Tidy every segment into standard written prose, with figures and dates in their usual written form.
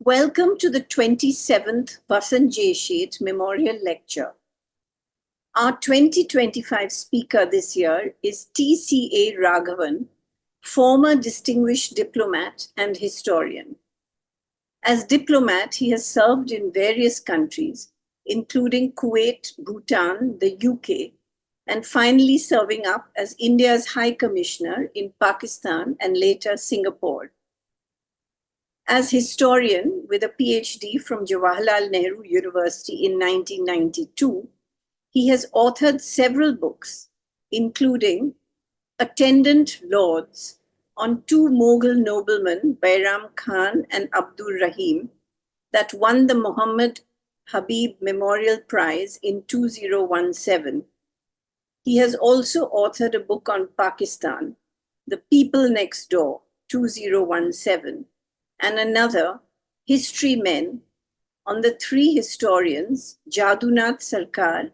Welcome to the 27th Vasant Sheth Memorial Lecture. Our 2025 speaker this year is TCA Raghavan, former distinguished diplomat and historian. As diplomat, he has served in various countries, including Kuwait, Bhutan, the UK, and finally serving up as India's High Commissioner in Pakistan and later Singapore. As historian with a PhD from Jawaharlal Nehru University in 1992, he has authored several books, including Attendant Lords on two Mughal noblemen, Bairam Khan and Abdul Rahim, that won the Muhammad Habib Memorial Prize in 2017. He has also authored a book on Pakistan, The People Next Door, 2017. And another, History Men, on the three historians, Jadunath Sarkar,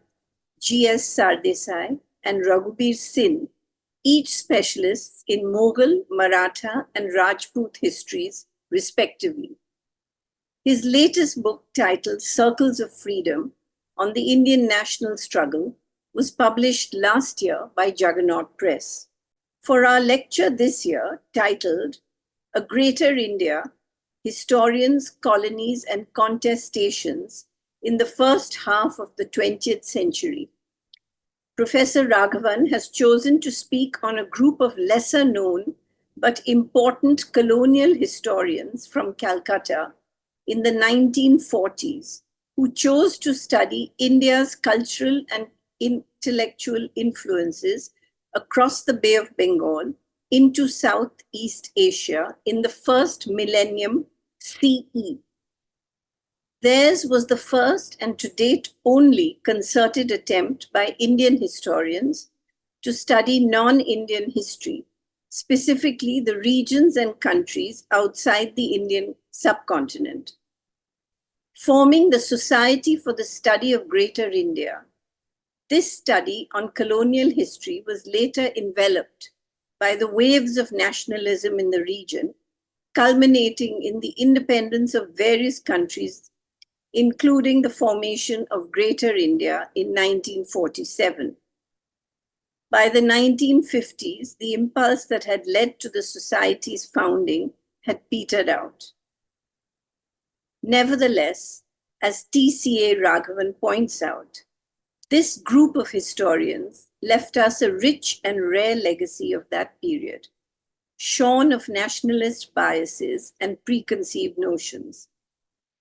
G.S. Sardesai, and Raghubir Singh, each specialists in Mughal, Maratha, and Rajput histories, respectively. His latest book, titled Circles of Freedom, on the Indian national struggle, was published last year by Juggernaut Press. For our lecture this year, titled A Greater India, Historians, Colonies and Contestations in the First Half of the 20th Century, Professor Raghavan has chosen to speak on a group of lesser known but important colonial historians from Calcutta in the 1940s who chose to study India's cultural and intellectual influences across the Bay of Bengal into Southeast Asia in the first millennium CE. Theirs was the first and to date only concerted attempt by Indian historians to study non-Indian history, specifically the regions and countries outside the Indian subcontinent. Forming the Society for the Study of Greater India, this study on colonial history was later enveloped by the waves of nationalism in the region, culminating in the independence of various countries, including the formation of Greater India in 1947. By the 1950s, the impulse that had led to the Society's founding had petered out. Nevertheless, as TCA Raghavan points out, this group of historians left us a rich and rare legacy of that period, shorn of nationalist biases and preconceived notions.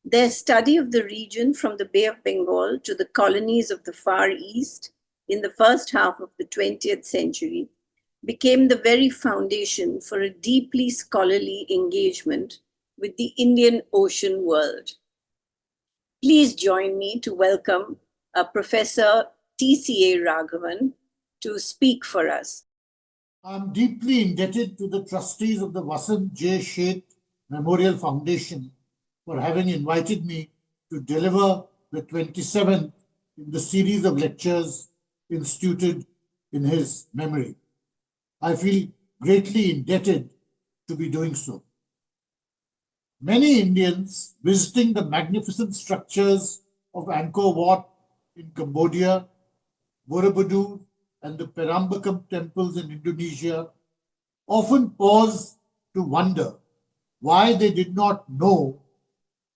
Their study of the region from the Bay of Bengal to the colonies of the Far East in the first half of the 20th century became the very foundation for a deeply scholarly engagement with the Indian Ocean world. Please join me to welcome Professor TCA Raghavan to speak for us. I'm deeply indebted to the trustees of the Vasant Sheth Memorial Foundation for having invited me to deliver the 27th in the series of lectures instituted in his memory. I feel greatly indebted to be doing so. Many Indians visiting the magnificent structures of Angkor Wat in Cambodia, Borobudur, and the Perambakam temples in Indonesia often pause to wonder why they did not know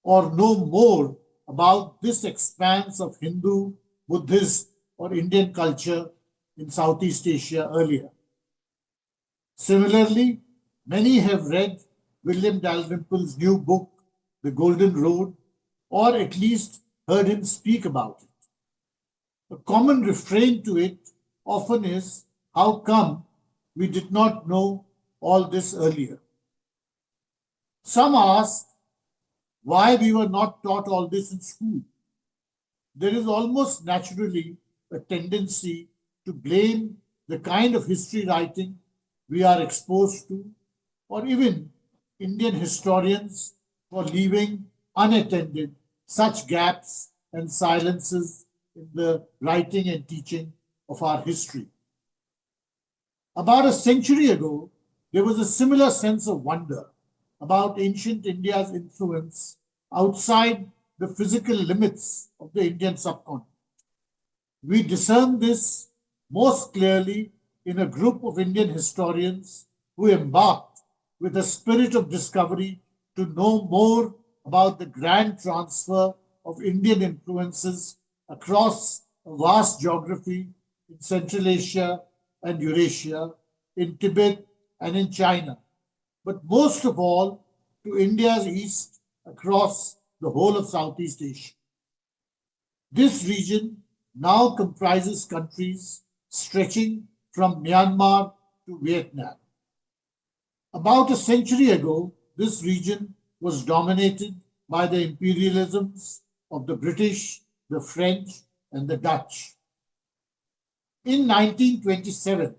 or know more about this expanse of Hindu, Buddhist, or Indian culture in Southeast Asia earlier. Similarly, many have read William Dalrymple's new book, The Golden Road, or at least heard him speak about it. A common refrain to it often is, how come we did not know all this earlier? Some ask why we were not taught all this in school. There is almost naturally a tendency to blame the kind of history writing we are exposed to, or even Indian historians for leaving unattended such gaps and silences in the writing and teaching of our history. About a century ago, there was a similar sense of wonder about ancient India's influence outside the physical limits of the Indian subcontinent. We discern this most clearly in a group of Indian historians who embarked with a spirit of discovery to know more about the grand transfer of Indian influences across a vast geography in Central Asia and Eurasia, in Tibet and in China, but most of all to India's east across the whole of Southeast Asia. This region now comprises countries stretching from Myanmar to Vietnam. About a century ago, this region was dominated by the imperialisms of the British, the French, and the Dutch. In 1927,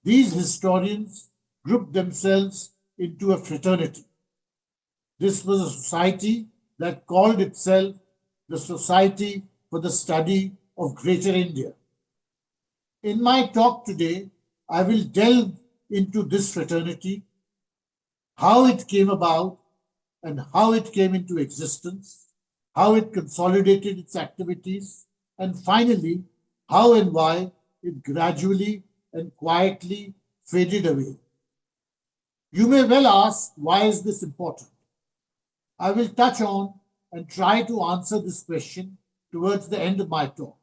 these historians grouped themselves into a fraternity. This was a society that called itself the Society for the Study of Greater India. In my talk today, I will delve into this fraternity, how it came about and how it came into existence, how it consolidated its activities, and finally, how and why it gradually and quietly faded away. You may well ask, why is this important? I will touch on and try to answer this question towards the end of my talk.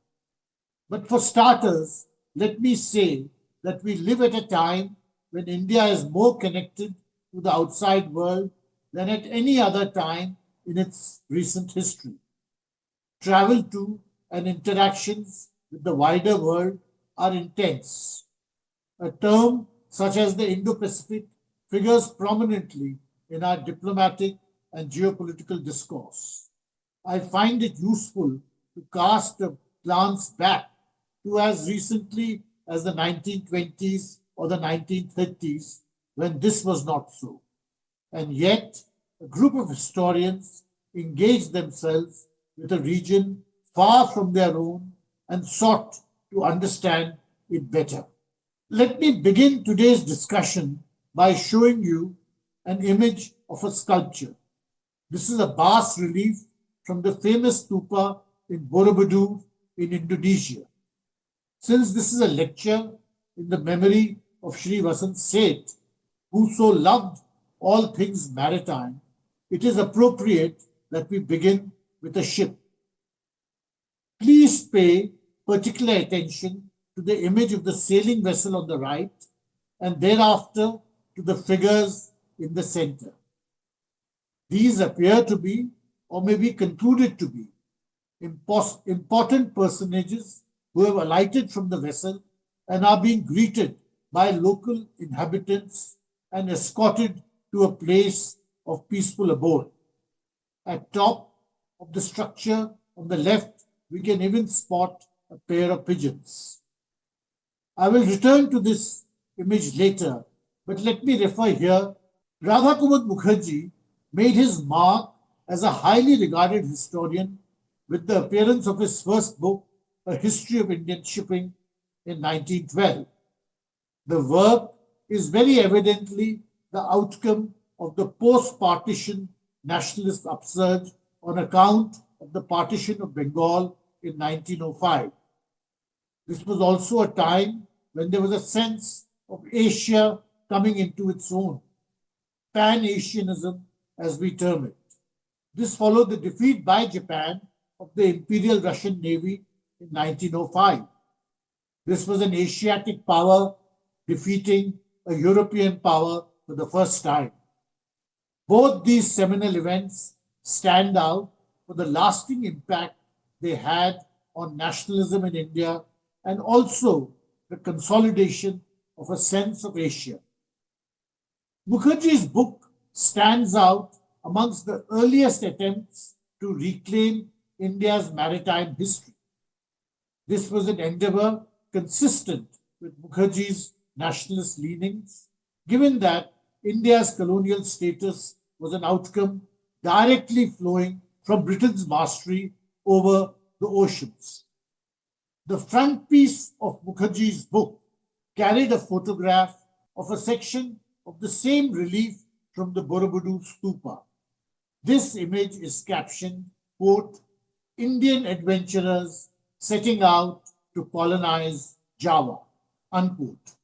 But for starters, let me say that we live at a time when India is more connected to the outside world than at any other time in its recent history. Travel to and interactions with the wider world are intense. A term such as the Indo-Pacific figures prominently in our diplomatic and geopolitical discourse. I find it useful to cast a glance back to as recently as the 1920s or the 1930s, when this was not so. And yet, a group of historians engaged themselves with a region far from their own and sought to understand it better. Let me begin today's discussion by showing you an image of a sculpture. This is a bas relief from the famous stupa in Borobudur in Indonesia. Since this is a lecture in the memory of Sri Vasant Sheth, who so loved all things maritime, it is appropriate that we begin with a ship. Please pay particular attention to the image of the sailing vessel on the right and thereafter to the figures in the center. These appear to be, or may be concluded to be, important personages who have alighted from the vessel and are being greeted by local inhabitants and escorted to a place of peaceful abode. At top of the structure on the left, we can even spot a pair of pigeons. I will return to this image later, but let me refer here. Raghavan Mukherjee made his mark as a highly regarded historian with the appearance of his first book, A History of Indian Shipping, in 1912. The work is very evidently the outcome of the post-partition nationalist upsurge on account of the partition of Bengal in 1905. This was also a time when there was a sense of Asia coming into its own, Pan-Asianism as we term it. This followed the defeat by Japan of the Imperial Russian Navy in 1905. This was an Asiatic power defeating a European power for the first time. Both these seminal events stand out for the lasting impact they had on nationalism in India and also the consolidation of a sense of Asia. Mukherjee's book stands out amongst the earliest attempts to reclaim India's maritime history. This was an endeavor consistent with Mukherjee's nationalist leanings, given that India's colonial status was an outcome directly flowing from Britain's mastery over the oceans. The frontispiece of Mukherjee's book carried a photograph of a section of the same relief from the Borobudur stupa. This image is captioned, quote, Indian adventurers setting out to colonize Java, unquote.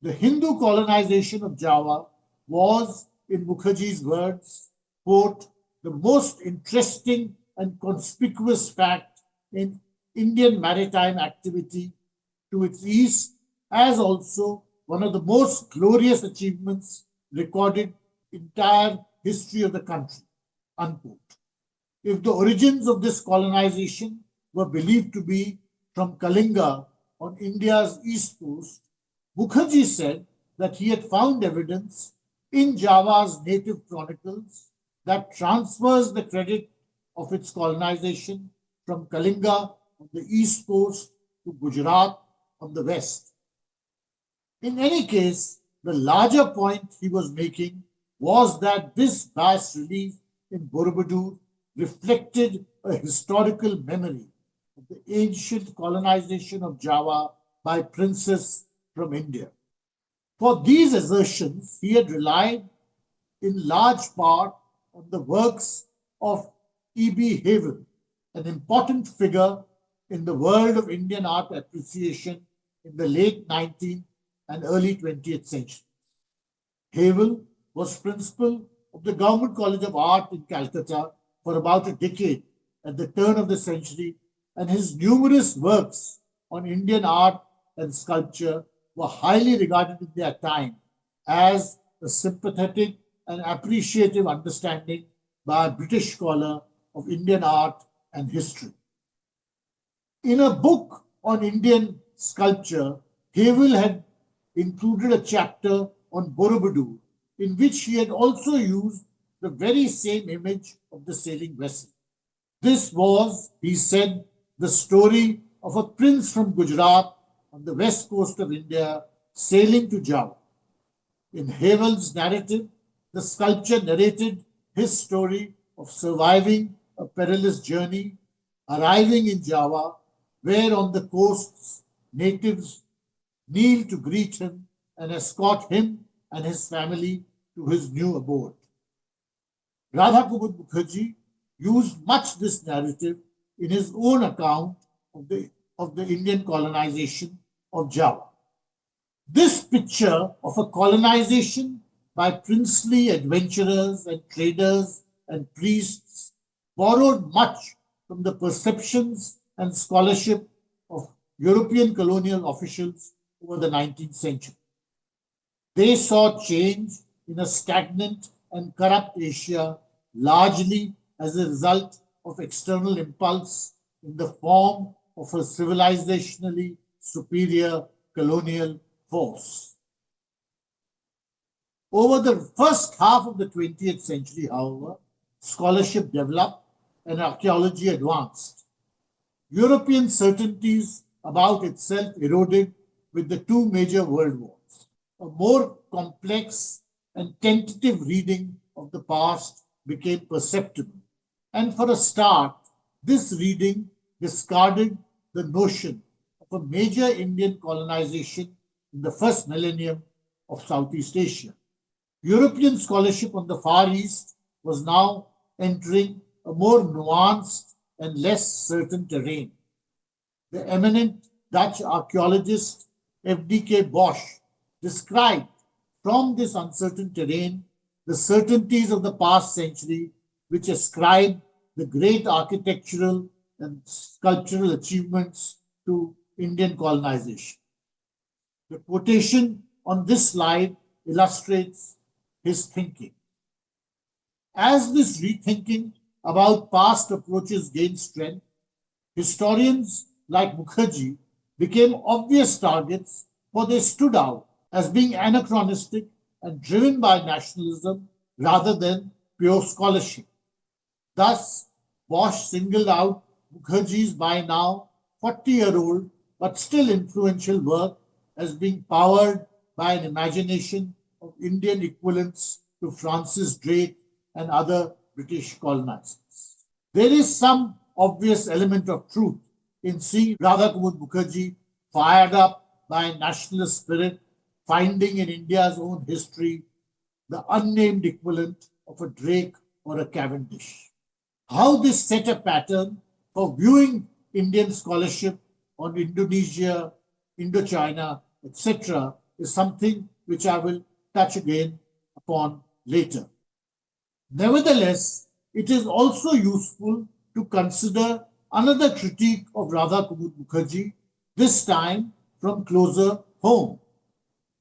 The Hindu colonization of Java was, in Mukherjee's words, quote, the most interesting and conspicuous fact in Indian maritime activity to its east, as also one of the most glorious achievements recorded in the entire history of the country, unquote. If the origins of this colonization were believed to be from Kalinga on India's east coast, Mukherjee said that he had found evidence in Java's native chronicles that transfers the credit of its colonization from Kalinga on the east coast to Gujarat on the west. In any case, the larger point he was making was that this bas relief in Borobudur reflected a historical memory of the ancient colonization of Java by princes from India. For these assertions, he had relied in large part on the works of E.B. Havel, an important figure in the world of Indian art appreciation in the late 19th and early 20th century. Havel was principal of the Government College of Art in Calcutta for about a decade at the turn of the century, and his numerous works on Indian art and sculpture were highly regarded in their time as a sympathetic and appreciative understanding by a British scholar of Indian art and history. In a book on Indian sculpture, Havel had included a chapter on Borobudur, in which he had also used the very same image of the sailing vessel. This was, he said, the story of a prince from Gujarat on the west coast of India sailing to Java. In Havel's narrative, the sculpture narrated his story of surviving a perilous journey, arriving in Java, where on the coasts natives kneel to greet him and escort him and his family to his new abode. Radhakumar Mukherjee used much this narrative in his own account of the Indian colonization of Java. This picture of a colonization by princely adventurers and traders and priests borrowed much from the perceptions and scholarship of European colonial officials over the 19th century. They saw change in a stagnant and corrupt Asia largely as a result of external impulse in the form of a civilizationally superior colonial force. Over the first half of the 20th century, however, scholarship developed and archaeology advanced. European certainties about itself eroded with the two major world wars. A more complex and tentative reading of the past became perceptible. And for a start, this reading discarded the notion of a major Indian colonization in the first millennium of Southeast Asia. European scholarship on the Far East was now entering a more nuanced and less certain terrain. The eminent Dutch archaeologist F.D.K. Bosch described from this uncertain terrain the certainties of the past century, which ascribe the great architectural and sculptural achievements to Indian colonization. The quotation on this slide illustrates his thinking. As this rethinking about past approaches gained strength, historians like Mukherjee became obvious targets, for they stood out as being anachronistic and driven by nationalism rather than pure scholarship. Thus, Bosch singled out Mukherjee's by now 40-year-old but still influential work as being powered by an imagination of Indian equivalents to Francis Drake and other British colonizers. There is some obvious element of truth in seeing Radhakumar Mukherjee fired up by a nationalist spirit, finding in India's own history the unnamed equivalent of a Drake or a Cavendish. How this set a pattern for viewing Indian scholarship on Indonesia, Indochina, etc., is something which I will touch again upon later. Nevertheless, it is also useful to consider another critique of Radha Kumud Mukherjee, this time from closer home.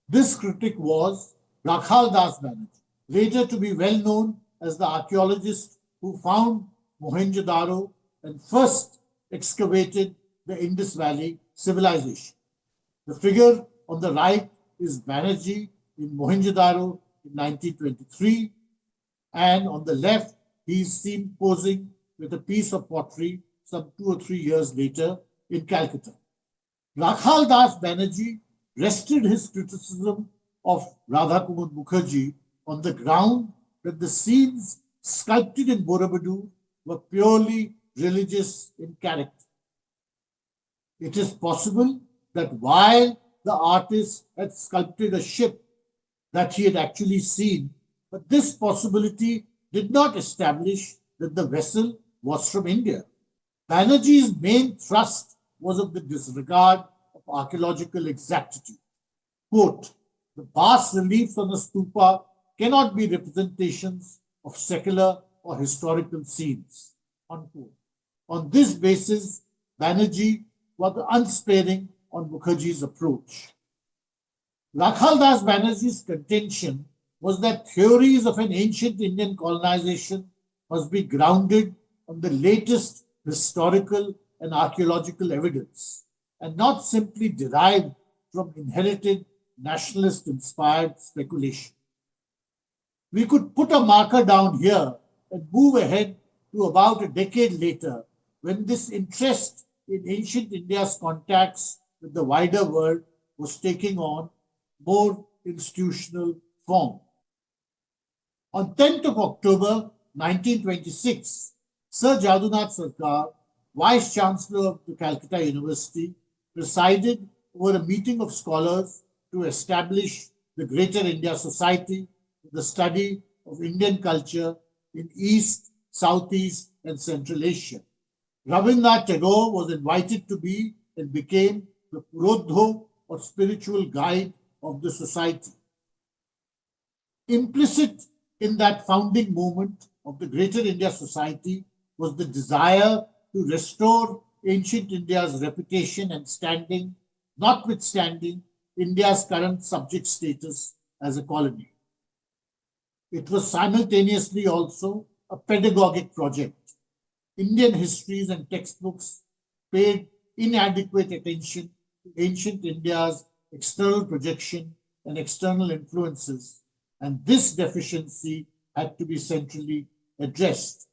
This critic was Rakhal Das Banerjee, later to be well known as the archaeologist who found Mohenjo-daro and first excavated the Indus Valley civilization. The figure on the right is Banerjee in Mohenjo-daro in 1923, and on the left he is seen posing with a piece of pottery some 2 or 3 years later in Calcutta. Rakhal Das Banerjee rested his criticism of Radha Kumud Mukherjee on the ground that the scenes sculpted in Borobudur were purely religious in character. It is possible that while the artist had sculpted a ship that he had actually seen, but this possibility did not establish that the vessel was from India. Banerjee's main thrust was of the disregard of archaeological exactitude. Quote, the bas reliefs on a stupa cannot be representations of secular or historical scenes. Unquote. On this basis, Banerjee was unsparing on Mukherjee's approach. Rakhal Das Banerjee's contention was that theories of an ancient Indian colonization must be grounded on the latest historical and archaeological evidence, and not simply derived from inherited nationalist-inspired speculation. We could put a marker down here and move ahead to about a decade later, when this interest in ancient India's contacts with the wider world was taking on more institutional form. On 10th of October 1926, Sir Jadunath Sarkar, Vice Chancellor of the Calcutta University, presided over a meeting of scholars to establish the Greater India Society for the study of Indian culture in East, Southeast, and Central Asia. Rabindranath Tagore was invited to be and became the Purodho or spiritual guide of the society. Implicit in that founding movement of the Greater India Society was the desire to restore ancient India's reputation and standing, notwithstanding India's current subject status as a colony. It was simultaneously also a pedagogic project. Indian histories and textbooks paid inadequate attention to ancient India's external projection and external influences, and this deficiency had to be centrally addressed.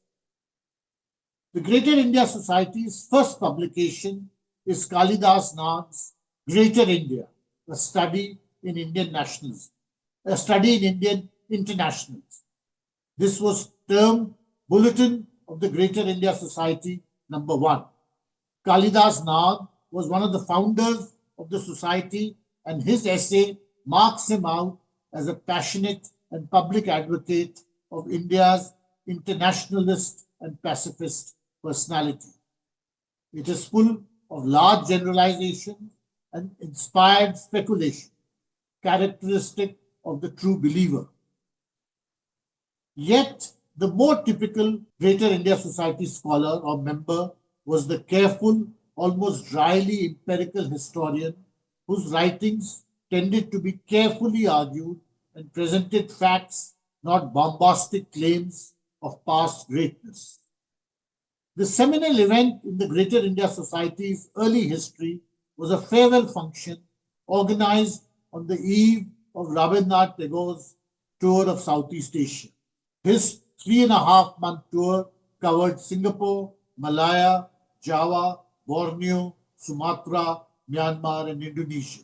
The Greater India Society's first publication is Kalidas Nag's Greater India, a study in Indian nationalism, a study in Indian internationalism. This was termed Bulletin of the Greater India Society number 1. Kalidas Nag was one of the founders of the society, and his essay marks him out as a passionate and public advocate of India's internationalist and pacifist personality. It is full of large generalizations and inspired speculation, characteristic of the true believer. Yet, the more typical Greater India Society scholar or member was the careful, almost dryly empirical historian whose writings tended to be carefully argued and presented facts, not bombastic claims of past greatness. The seminal event in the Greater India Society's early history was a farewell function organized on the eve of Rabindranath Tagore's tour of Southeast Asia. His 3.5-month tour covered Singapore, Malaya, Java, Borneo, Sumatra, Myanmar, and Indonesia.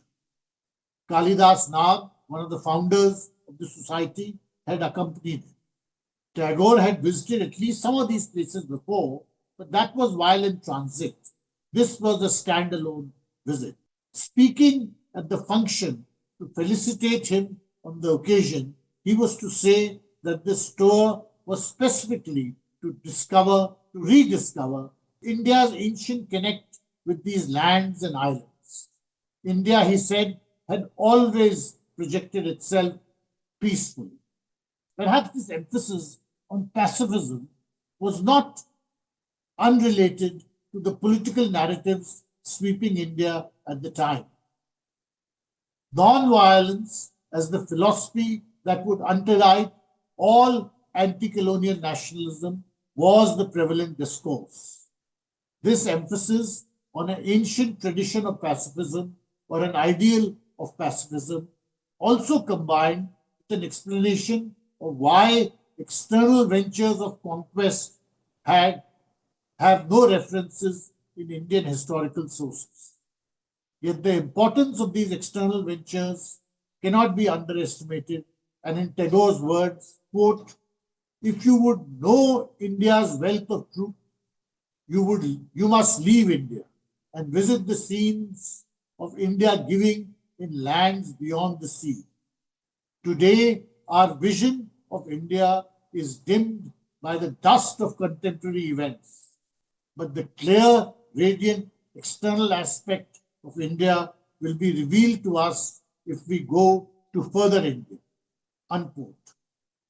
Kalidas Nag, one of the founders of the society, had accompanied him. Tagore had visited at least some of these places before, but that was while in transit. This was a standalone visit. Speaking at the function to felicitate him on the occasion, he was to say that this tour was specifically to rediscover India's ancient connect with these lands and islands. India, he said, had always projected itself peacefully. Perhaps this emphasis on pacifism was not unrelated to the political narratives sweeping India at the time. Non-violence as the philosophy that would underwrite all anti-colonial nationalism was the prevalent discourse. This emphasis on an ancient tradition of pacifism or an ideal of pacifism also combined with an explanation of why external ventures of conquest have no references in Indian historical sources. Yet the importance of these external ventures cannot be underestimated, and in Tagore's words, quote, "If you would know India's wealth of truth, you must leave India and visit the scenes of India giving in lands beyond the sea. Today, our vision of India is dimmed by the dust of contemporary events, but the clear, radiant external aspect of India will be revealed to us if we go to further India." Unquote.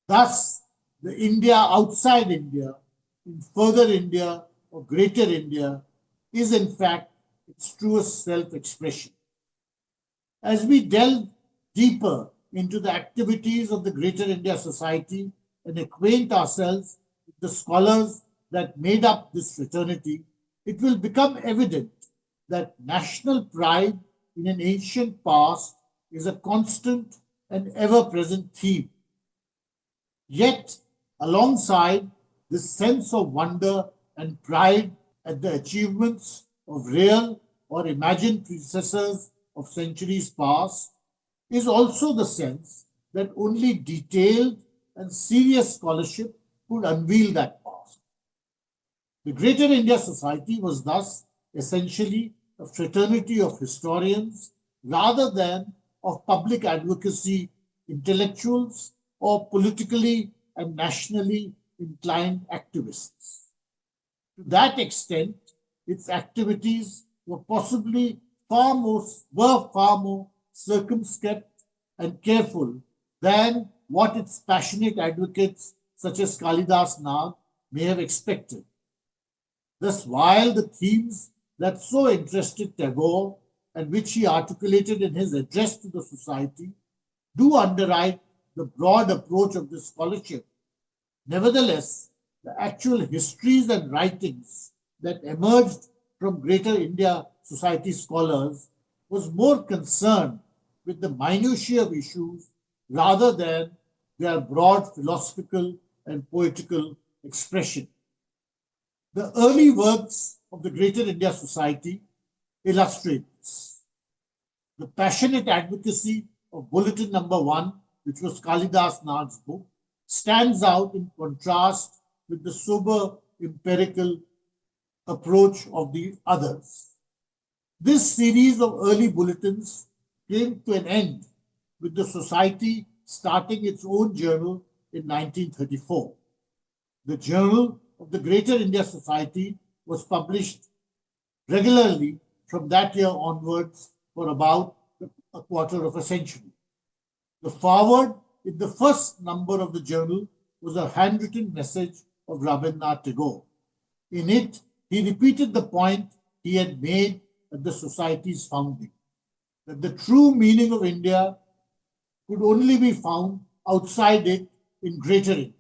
Thus, the India outside India, in further India or greater India, is in fact its truest self-expression. As we delve deeper into the activities of the Greater India Society and acquaint ourselves with the scholars that made up this fraternity, it will become evident that national pride in an ancient past is a constant and ever-present theme. Yet, alongside this sense of wonder and pride at the achievements of real or imagined predecessors of centuries past, is also the sense that only detailed and serious scholarship could unveil that past. The Greater India Society was thus essentially a fraternity of historians rather than of public advocacy intellectuals or politically and nationally inclined activists. To that extent, its activities were possibly far more circumspect and careful than what its passionate advocates such as Kalidas Nag may have expected. Thus, while the themes that so interested Tagore and which he articulated in his address to the society do underwrite the broad approach of this scholarship, nevertheless, the actual histories and writings that emerged from Greater India Society scholars was more concerned with the minutiae of issues rather than their broad philosophical and poetical expression. The early works of the Greater India Society illustrate this. The passionate advocacy of Bulletin Number 1, which was Kalidas Nag's book, stands out in contrast with the sober empirical approach of the others. This series of early bulletins came to an end with the Society starting its own journal in 1934. The Journal of the Greater India Society was published regularly from that year onwards for about a quarter of a century. The foreword in the first number of the journal was a handwritten message of Rabindranath Tagore. In it, he repeated the point he had made at the Society's founding, that the true meaning of India could only be found outside it in Greater India.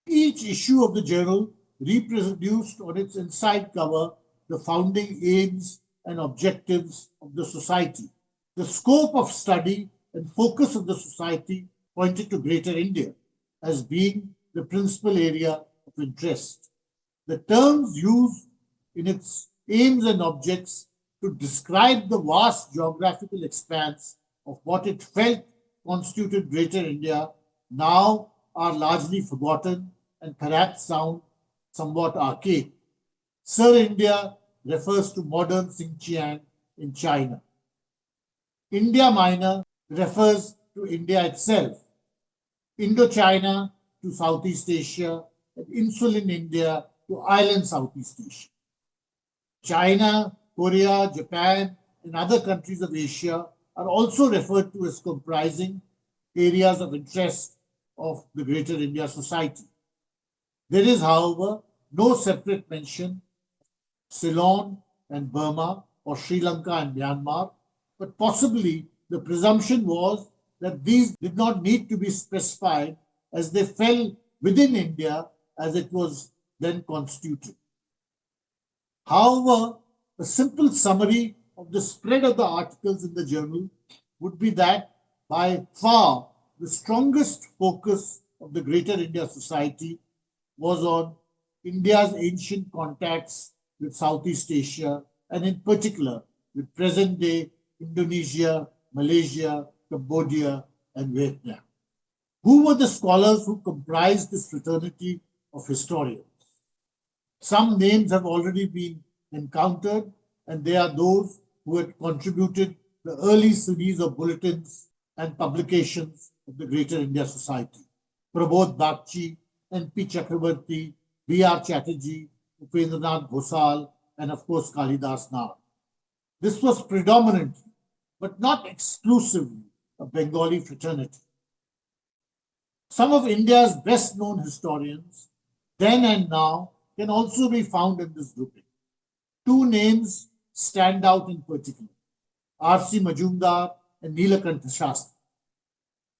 Each issue of the journal reproduced on its inside cover the founding aims and objectives of the Society. The scope of study and focus of the Society pointed to Greater India as being the principal area of interest. The terms used in its aims and objects to describe the vast geographical expanse of what it felt constituted Greater India now are largely forgotten and perhaps sound somewhat archaic. Sir India refers to modern Xinjiang in China. India Minor refers to India itself. Indochina to Southeast Asia, and insular India to island Southeast Asia. China, Korea, Japan, and other countries of Asia are also referred to as comprising areas of interest of the Greater India Society. There is, however, no separate mention of Ceylon and Burma or Sri Lanka and Myanmar, but possibly the presumption was that these did not need to be specified as they fell within India as it was then constituted. However, a simple summary of the spread of the articles in the journal would be that by far the strongest focus of the Greater India Society was on India's ancient contacts with Southeast Asia and in particular with present-day Indonesia, Malaysia, Cambodia, and Vietnam. Who were the scholars who comprised this fraternity of historians? Some names have already been encountered, and they are those who had contributed the early series of bulletins and publications of the Greater India Society. Prabodh Bagchi, N.P. Chakrabarti, B.R. Chatterjee, Upendranath Bhosal, and of course Kalidas Nar. This was predominantly, but not exclusively, a Bengali fraternity. Some of India's best-known historians, then and now, can also be found in this grouping. Two names stand out in particular, R.C. Majumdar and Nilakantha Shastri.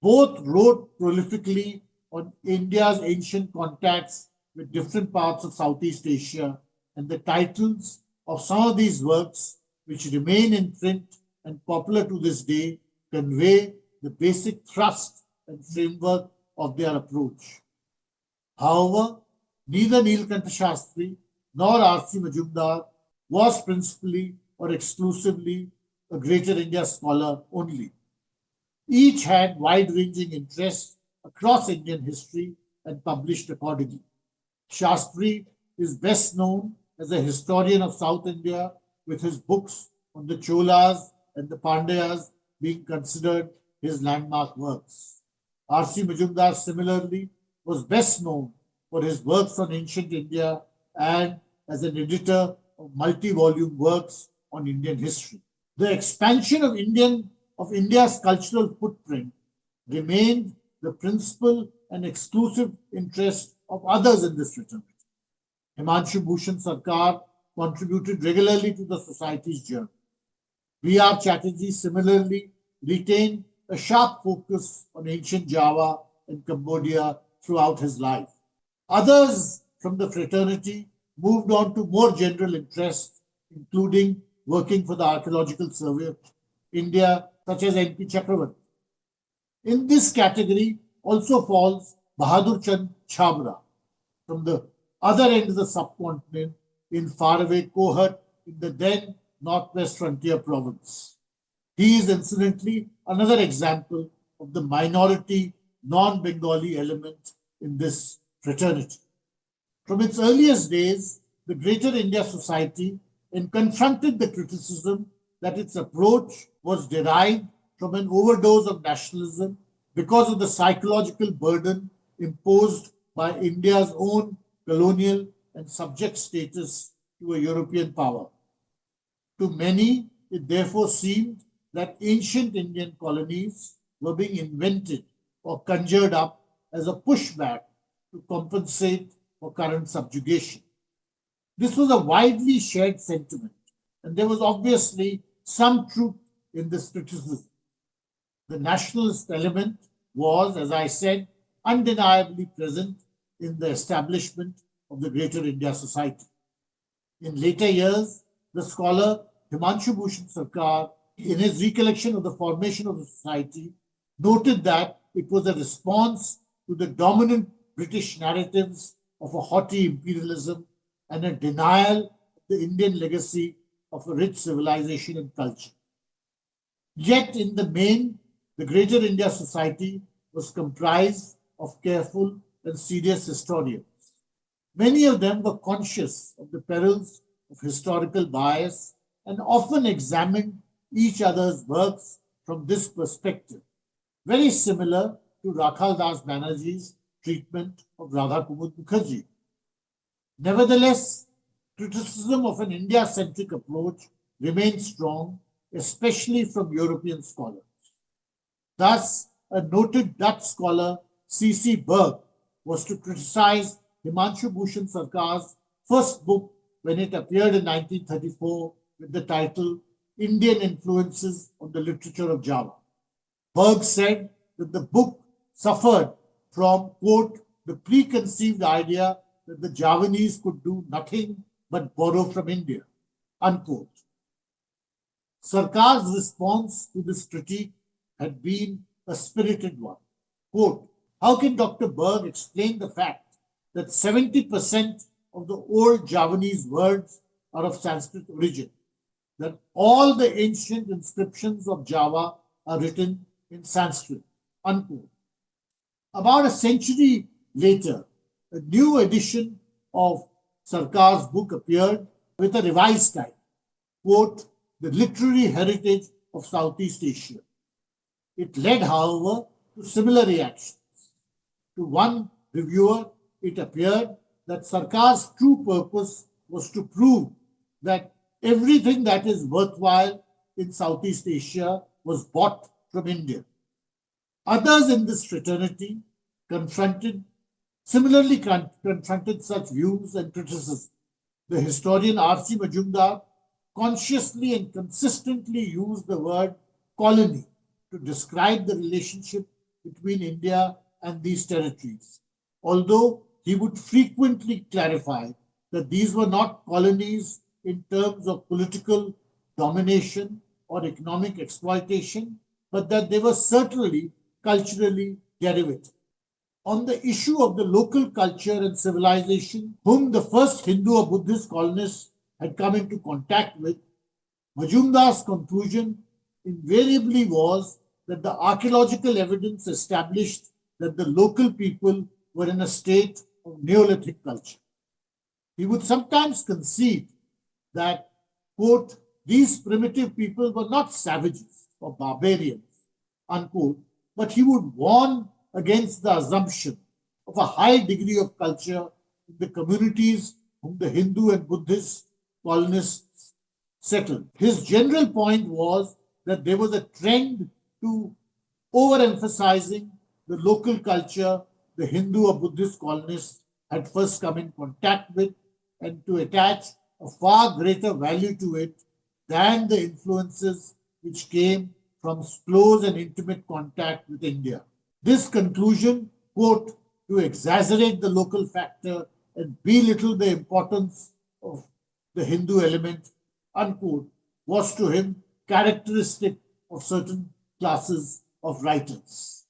Both wrote prolifically on India's ancient contacts with different parts of Southeast Asia, and the titles of some of these works, which remain in print and popular to this day, convey the basic thrust and framework of their approach. However, neither Nilakantha Shastri nor R.C. Majumdar was principally or exclusively a Greater India scholar only. Each had wide-ranging interests across Indian history and published accordingly. Shastri is best known as a historian of South India, with his books on the Cholas and the Pandyas being considered his landmark works. R.C. Majumdar similarly was best known for his works on ancient India and as an editor of multi-volume works on Indian history. The expansion of India's cultural footprint remained the principal and exclusive interest of others in this fraternity. Himanshu Bhushan Sarkar contributed regularly to the Society's journal. B.R. Chatterjee similarly retained a sharp focus on ancient Java and Cambodia throughout his life. Others from the fraternity moved on to more general interests, including working for the Archaeological Survey of India, such as N.P. Chakravarti. In this category also falls Bahadur Chand Chhabra from the other end of the subcontinent in faraway Kohat in the then Northwest Frontier Province. He is incidentally another example of the minority non-Bengali element in this fraternity. From its earliest days, the Greater India Society confronted the criticism that its approach was derived from an overdose of nationalism because of the psychological burden imposed by India's own colonial and subject status to a European power. To many, it therefore seemed that ancient Indian colonies were being invented or conjured up as a pushback to compensate for current subjugation. This was a widely shared sentiment, and there was obviously some truth in this criticism. The nationalist element was, as I said, undeniably present in the establishment of the Greater India Society. In later years, the scholar Himanshu Bhushan Sarkar, in his recollection of the formation of the society, noted that it was a response to the dominant British narratives of a haughty imperialism and a denial of the Indian legacy of a rich civilization and culture. Yet, in the main, the Greater India Society was comprised of careful and serious historians. Many of them were conscious of the perils of historical bias and often examined each other's works from this perspective, very similar to Rakhal Das Banerjee's treatment of Radha Kumud Mukherjee. Nevertheless, criticism of an India-centric approach remains strong, especially from European scholars. Thus, a noted Dutch scholar, C.C. Berg, was to criticize Himanshu Bhushan Sarkar's first book when it appeared in 1934 with the title Indian Influences on the Literature of Java. Berg said that the book suffered from, quote, the preconceived idea that the Javanese could do nothing but borrow from India, unquote. Sarkar's response to this critique had been a spirited one. Quote, how can Dr. Berg explain the fact that 70% of the old Javanese words are of Sanskrit origin, that all the ancient inscriptions of Java are written in Sanskrit, unquote. About a century later, a new edition of Sarkar's book appeared with a revised title, quote, The Literary Heritage of Southeast Asia. It led, however, to similar reactions. To one reviewer, it appeared that Sarkar's true purpose was to prove that everything that is worthwhile in Southeast Asia was bought from India. Others in this fraternity similarly confronted such views and criticism. The historian R.C. Majumdar consciously and consistently used the word colony to describe the relationship between India and these territories, although he would frequently clarify that these were not colonies in terms of political domination or economic exploitation, but that they were certainly culturally derivative. On the issue of the local culture and civilization, whom the first Hindu or Buddhist colonists had come into contact with, Majumdar's conclusion invariably was that the archaeological evidence established that the local people were in a state of Neolithic culture. He would sometimes concede that, quote, these primitive people were not savages or barbarians, unquote, but he would warn against the assumption of a high degree of culture in the communities whom the Hindu and Buddhist colonists settled. His general point was that there was a trend to overemphasizing the local culture the Hindu or Buddhist colonists had first come in contact with and to attach a far greater value to it than the influences which came from close and intimate contact with India. This conclusion, quote, to exaggerate the local factor and belittle the importance of the Hindu element, unquote, was to him characteristic of certain classes of writers.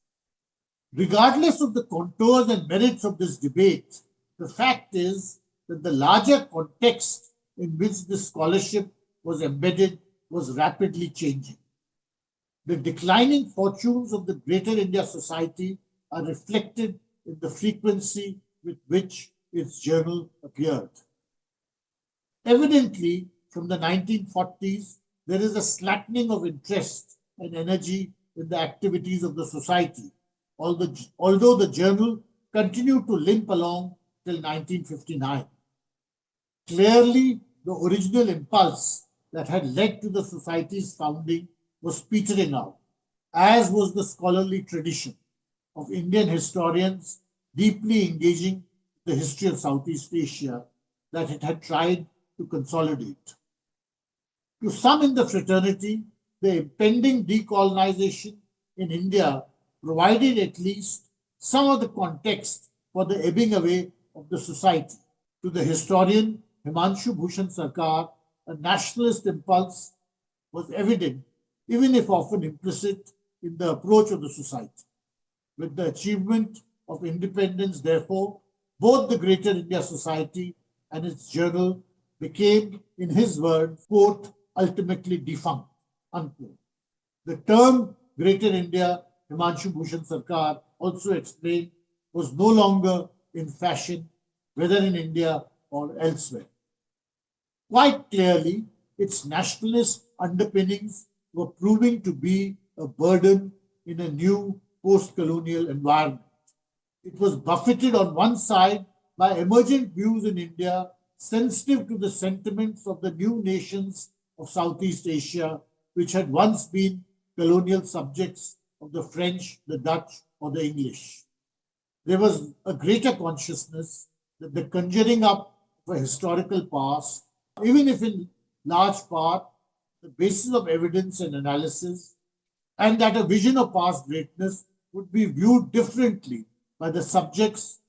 Regardless of the contours and merits of this debate, the fact is that the larger context in which this scholarship was embedded was rapidly changing. The declining fortunes of the Greater India Society are reflected in the frequency with which its journal appeared. Evidently, from the 1940s, there is a slackening of interest and energy in the activities of the society, although the journal continued to limp along till 1959. Clearly, the original impulse that had led to the society's founding was petering out, as was the scholarly tradition of Indian historians deeply engaging the history of Southeast Asia that it had tried to consolidate. To some in the fraternity, the impending decolonization in India provided at least some of the context for the ebbing away of the society. To the historian Himanshu Bhushan Sarkar, a nationalist impulse was evident, even if often implicit, in the approach of the society. With the achievement of independence, therefore, both the Greater India Society and its journal became, in his words, quote, ultimately defunct, unquote. The term Greater India, Himanshu Bhushan Sarkar also explained, was no longer in fashion, whether in India or elsewhere. Quite clearly, its nationalist underpinnings were proving to be a burden in a new post-colonial environment. It was buffeted on one side by emergent views in India sensitive to the sentiments of the new nations of Southeast Asia, which had once been colonial subjects of the French, the Dutch, or the English. There was a greater consciousness that the conjuring up of a historical past, even if in large part the basis of evidence and analysis, and that a vision of past greatness would be viewed differently by the subjects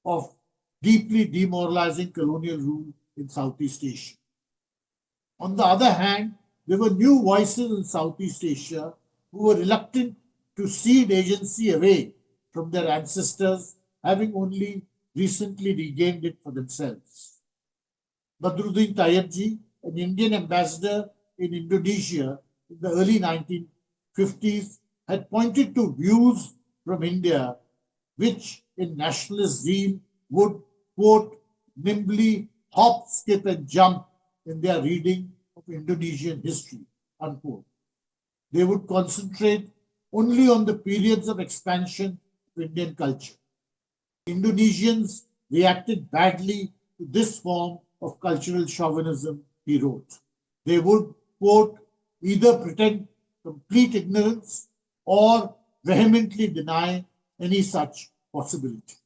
of deeply demoralizing colonial rule in Southeast Asia. On the other hand, there were new voices in Southeast Asia who were reluctant to cede agency away from their ancestors, having only recently regained it for themselves. Badruddin Tayyibji, an Indian ambassador in Indonesia in the early 1950s, had pointed to views from India which, in nationalist zeal, would, quote, nimbly hop, skip, and jump in their reading of Indonesian history, unquote. They would concentrate only on the periods of expansion of Indian culture. Indonesians reacted badly to this form of cultural chauvinism, he wrote. They would, quote, either pretend complete ignorance or vehemently deny any such possibility.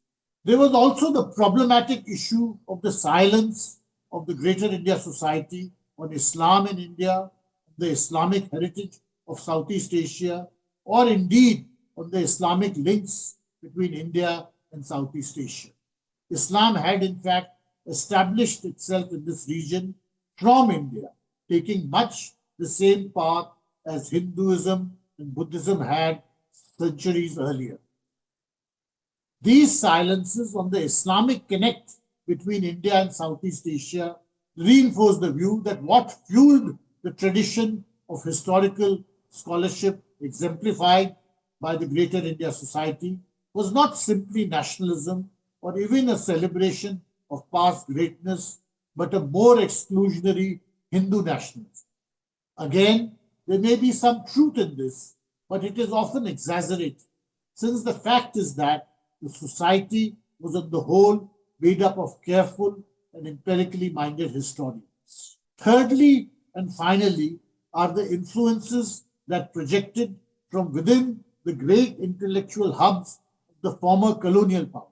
There was also the problematic issue of the silence of the Greater India Society on Islam in India, the Islamic heritage of Southeast Asia, or indeed on the Islamic links between India and Southeast Asia. Islam had in fact established itself in this region from India, taking much the same path as Hinduism and Buddhism had centuries earlier. These silences on the Islamic connect between India and Southeast Asia reinforce the view that what fueled the tradition of historical scholarship exemplified by the Greater India Society was not simply nationalism or even a celebration of past greatness, but a more exclusionary Hindu nationalism. Again, there may be some truth in this, but it is often exaggerated, since the fact is that the society was on the whole made up of careful and empirically minded historians. Thirdly and finally are the influences that projected from within the great intellectual hubs of the former colonial powers.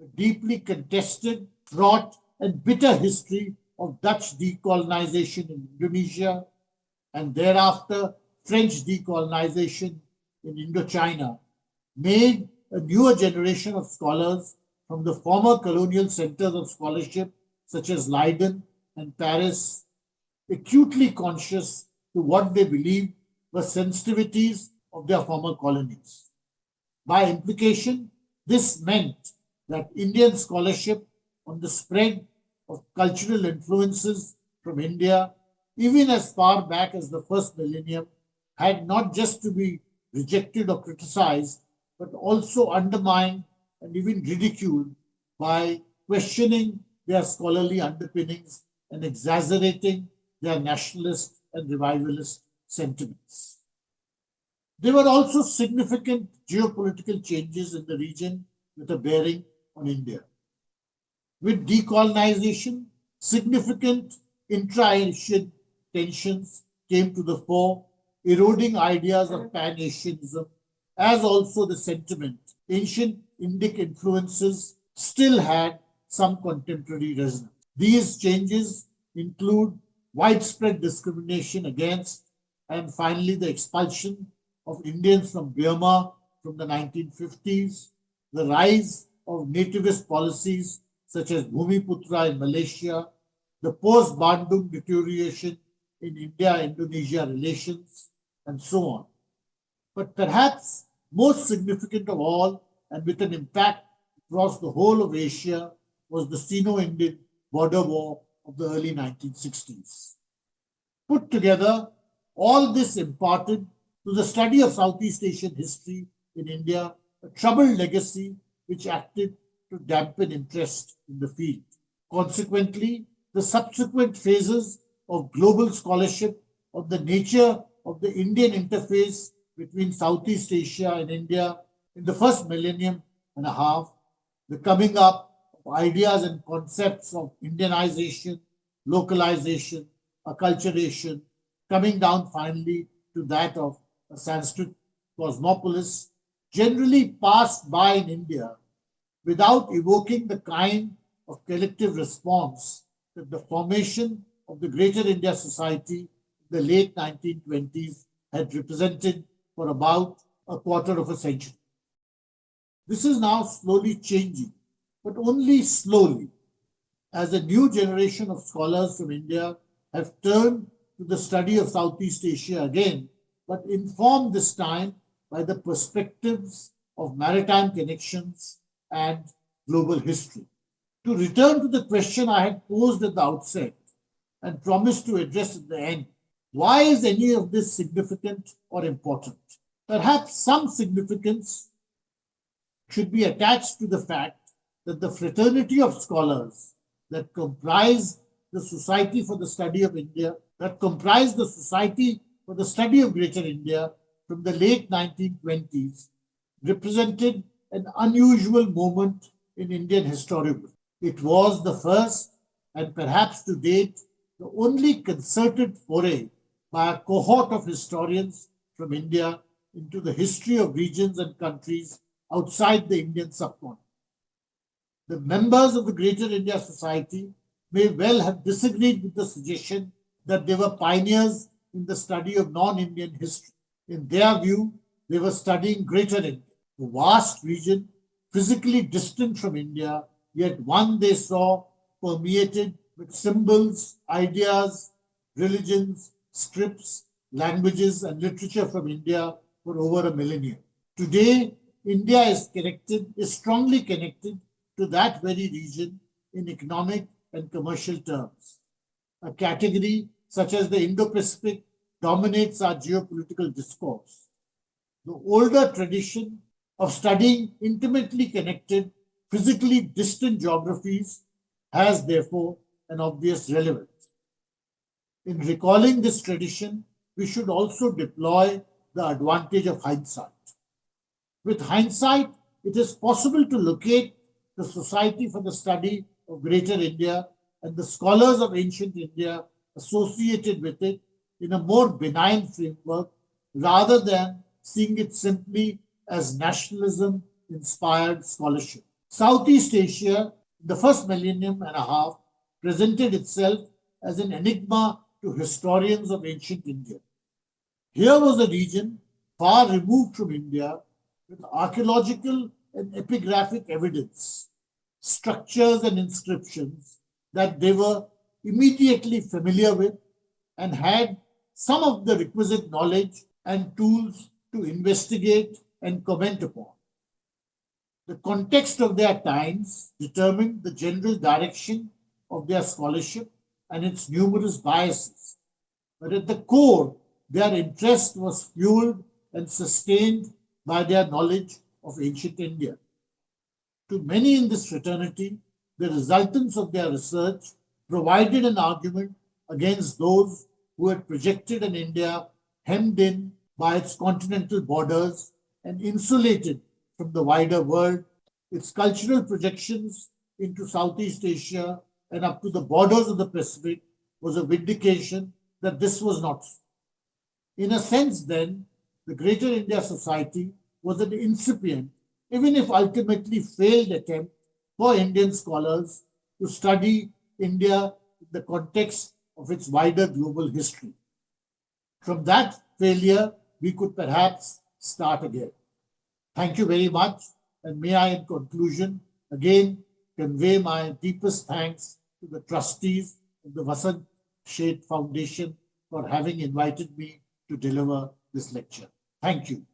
A deeply contested, fraught, and bitter history of Dutch decolonization in Indonesia and thereafter French decolonization in Indochina made a newer generation of scholars from the former colonial centers of scholarship such as Leiden and Paris acutely conscious to what they believed were sensitivities of their former colonies. By implication, this meant that Indian scholarship on the spread of cultural influences from India, even as far back as the first millennium, had not just to be rejected or criticized, but also undermined and even ridiculed by questioning their scholarly underpinnings and exaggerating their nationalist and revivalist sentiments. There were also significant geopolitical changes in the region with a bearing on India. With decolonization, significant intra-Asian tensions came to the fore, eroding ideas of pan-Asianism, as also the sentiment ancient Indic influences still had some contemporary resonance. These changes include widespread discrimination against and finally the expulsion of Indians from Burma from the 1950s, the rise of nativist policies such as Bhumiputra in Malaysia, the post-Bandung deterioration in India-Indonesia relations, and so on. But perhaps most significant of all, and with an impact across the whole of Asia, was the Sino-Indian border war of the early 1960s. Put together, all this imparted to the study of Southeast Asian history in India a troubled legacy which acted to dampen interest in the field. Consequently, the subsequent phases of global scholarship on the nature of the Indian interface between Southeast Asia and India in the first millennium and a half the coming up of ideas and concepts of Indianization, localization, acculturation, coming down finally to that of a Sanskrit cosmopolis, generally passed by in India without evoking the kind of collective response that the formation of the Greater India Society in the late 1920s had represented for about a quarter of a century. This is now slowly changing, but only slowly, as a new generation of scholars from India have turned to the study of Southeast Asia again, but informed this time by the perspectives of maritime connections and global history. To return to the question I had posed at the outset and promised to address at the end, why is any of this significant or important? Perhaps some significance should be attached to the fact that the fraternity of scholars that comprise the Society for the Study of India, that comprised the Society for the Study of Greater India from the late 1920s, represented an unusual moment in Indian historiography. It was the first and perhaps to date the only concerted foray by a cohort of historians from India into the history of regions and countries outside the Indian subcontinent. The members of the Greater India Society may well have disagreed with the suggestion that they were pioneers in the study of non-Indian history. In their view, they were studying Greater India, a vast region physically distant from India, yet one they saw permeated with symbols, ideas, religions, scripts, languages, and literature from India for over a millennium. Today, India is strongly connected to that very region in economic and commercial terms. A category such as the Indo-Pacific dominates our geopolitical discourse. The older tradition of studying intimately connected, physically distant geographies has therefore an obvious relevance. In recalling this tradition, we should also deploy the advantage of hindsight. With hindsight, it is possible to locate the Society for the Study of Greater India and the scholars of ancient India associated with it in a more benign framework rather than seeing it simply as nationalism-inspired scholarship. Southeast Asia, in the first millennium and a half, presented itself as an enigma to historians of ancient India. Here was a region far removed from India with archaeological and epigraphic evidence, structures and inscriptions that they were immediately familiar with and had some of the requisite knowledge and tools to investigate and comment upon. The context of their times determined the general direction of their scholarship and its numerous biases. But at the core, their interest was fueled and sustained by their knowledge of ancient India. To many in this fraternity, the resultants of their research provided an argument against those who had projected an India hemmed in by its continental borders and insulated from the wider world. Its cultural projections into Southeast Asia and up to the borders of the Pacific was a vindication that this was not so. In a sense, then, the Greater India Society was an incipient, even if ultimately failed attempt for Indian scholars to study India in the context of its wider global history. From that failure, we could perhaps start again. Thank you very much, and may I, in conclusion, again convey my deepest thanks to the trustees of the Vasant Sheth Foundation for having invited me to deliver this lecture. Thank you.